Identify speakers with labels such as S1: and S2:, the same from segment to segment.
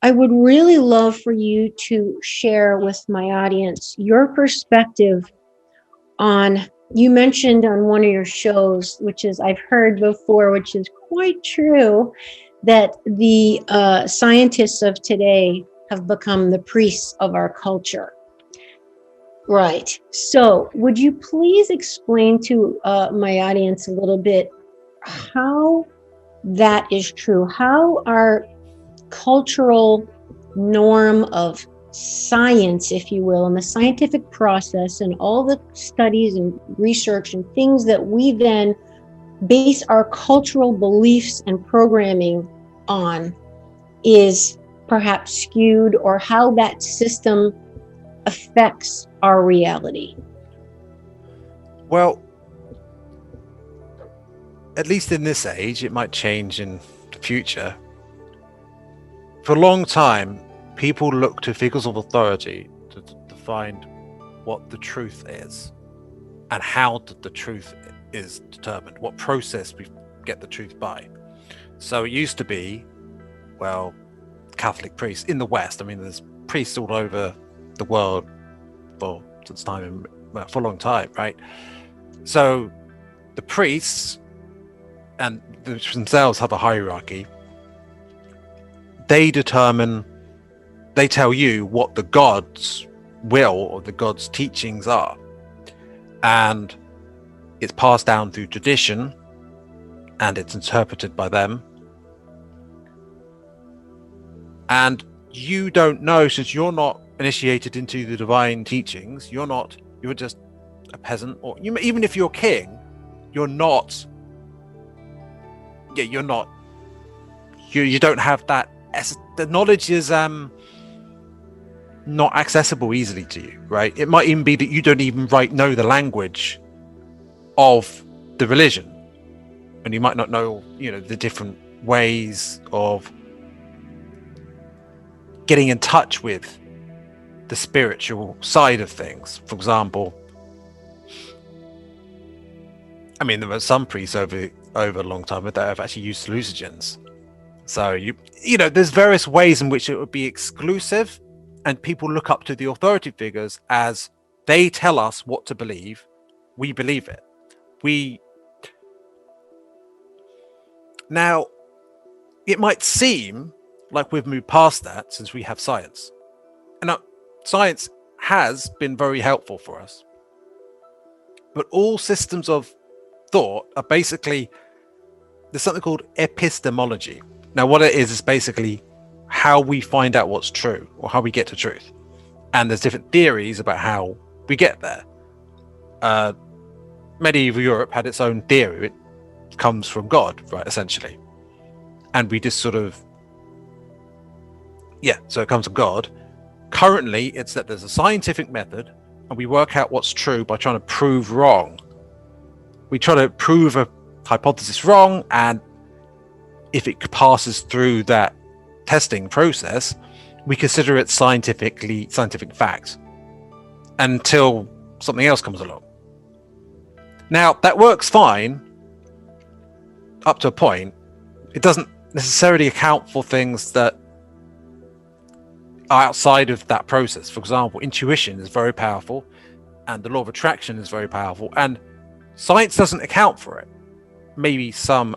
S1: I would really love for you to share with my audience your perspective on, you mentioned on one of your shows, which is I've heard before, which is quite true, that the scientists of today have become the priests of our culture. Right. So would you please explain to my audience a little bit how that is true? How our cultural norm of science, if you will, and the scientific process and all the studies and research and things that we then base our cultural beliefs and programming on is perhaps skewed, or how that system affects our reality?
S2: Well, at least in this age, it might change in the future. For a long time, people look to figures of authority to find what the truth is and how the truth is determined, what process we get the truth by. So it used to be, well, Catholic priests in the West. I mean, there's priests all over the world for a long time, right? So the priests and themselves have a hierarchy. They tell you what the God's will or the God's teachings are. And it's passed down through tradition and it's interpreted by them. And you don't know, since you're not initiated into the divine teachings, you're just a peasant, or even if you're king, you don't have that. The knowledge is not accessible easily to you, right? It might even be that you don't even know the language of the religion, and you might not know, the different ways of getting in touch with the spiritual side of things. For example, I mean, there were some priests over a long time that have actually used hallucinogens. So there's various ways in which it would be exclusive, and people look up to the authority figures as they tell us what to believe. We believe it. Now, it might seem like we've moved past that since we have science. And now, science has been very helpful for us. But all systems of thought are basically, there's something called epistemology. Now, what it is basically how we find out what's true, or how we get to truth. And there's different theories about how we get there. Medieval Europe had its own theory. It comes from God, right, essentially. And we just so it comes from God. Currently, it's that there's a scientific method, and we work out what's true by trying to prove wrong. We try to prove a hypothesis wrong, and if it passes through that testing process, we consider it scientific fact until something else comes along. Now, that works fine up to a point. It doesn't necessarily account for things that are outside of that process. For example, intuition is very powerful, and the law of attraction is very powerful, and science doesn't account for it. Maybe some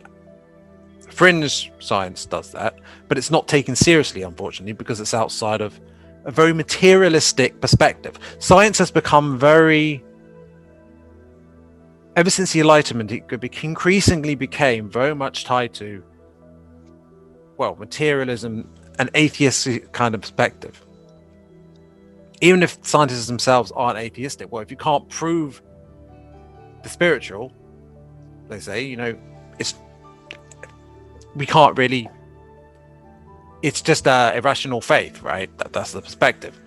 S2: fringe science does that, but it's not taken seriously, unfortunately, because it's outside of a very materialistic perspective. Science has become ever since the Enlightenment, it increasingly became very much tied to, materialism and atheistic kind of perspective. Even if scientists themselves aren't atheistic, if you can't prove the spiritual, they say, we can't really, it's just irrational faith, right? That's the perspective.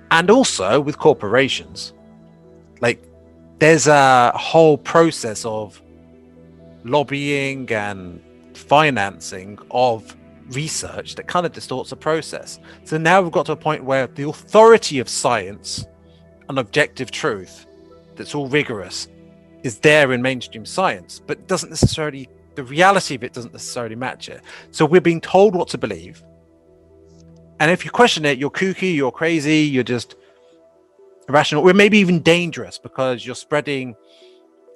S2: And also with corporations, there's a whole process of lobbying and financing of research that kind of distorts the process. So now we've got to a point where the authority of science and objective truth that's all rigorous is there in mainstream science, but the reality of it doesn't necessarily match it. So we're being told what to believe, And if you question it, you're kooky, you're crazy, you're just irrational, or maybe even dangerous, because you're spreading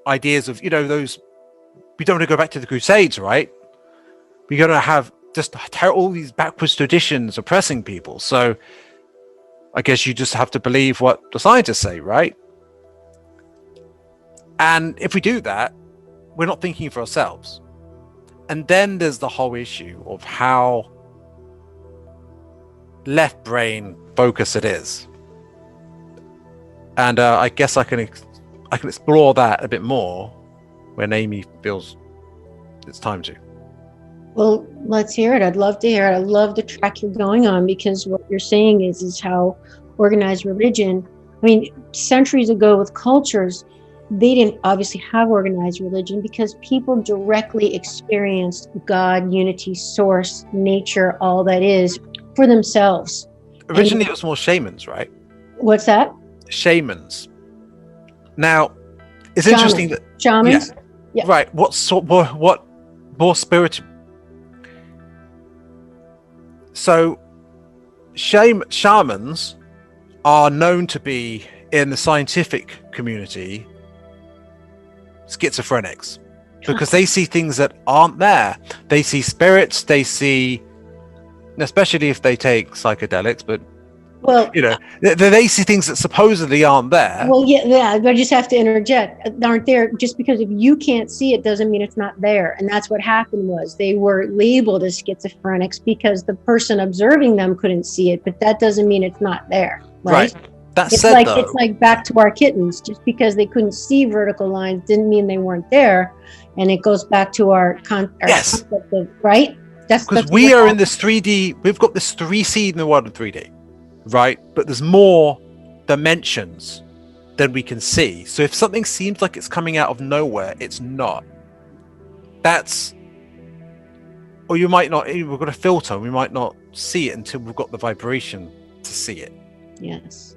S2: ideas of, those, we don't want to go back to the Crusades, right? We're going to have just all these backwards traditions oppressing people. So I guess you just have to believe what the scientists say, right? And if we do that, we're not thinking for ourselves. And then there's the whole issue of how left brain focus it is. And I guess I can explore that a bit more when Amy feels it's time to.
S1: Well, let's hear it. I'd love to hear it. I love the track you're going on, because what you're saying is how organized religion, I mean, centuries ago with cultures, they didn't obviously have organized religion because people directly experienced God, unity, source, nature, all that is for themselves.
S2: Originally, it was more shamans, right?
S1: What's that?
S2: Shamans. Now, it's interesting that
S1: shamans.
S2: Yeah. Right. What more spiritual? So, shamans are known to be, in the scientific community, schizophrenics, because they see things that aren't there. They see spirits. They see, especially if they take psychedelics, but they see things that supposedly aren't there.
S1: Well, yeah, I just have to interject. Aren't there, just because if you can't see it doesn't mean it's not there. And that's what happened, was they were labeled as schizophrenics because the person observing them couldn't see it, but that doesn't mean it's not there, right? It's like back to our kittens. Just because they couldn't see vertical lines didn't mean they weren't there. And it goes back to our concept of, right? That's
S2: because we are in this 3D, we've got this 3C in the world of 3D. Right, but there's more dimensions than we can see. So if something seems like it's coming out of nowhere, it's not. Or you might not. We've got a filter. We might not see it until we've got the vibration to see it.
S1: Yes.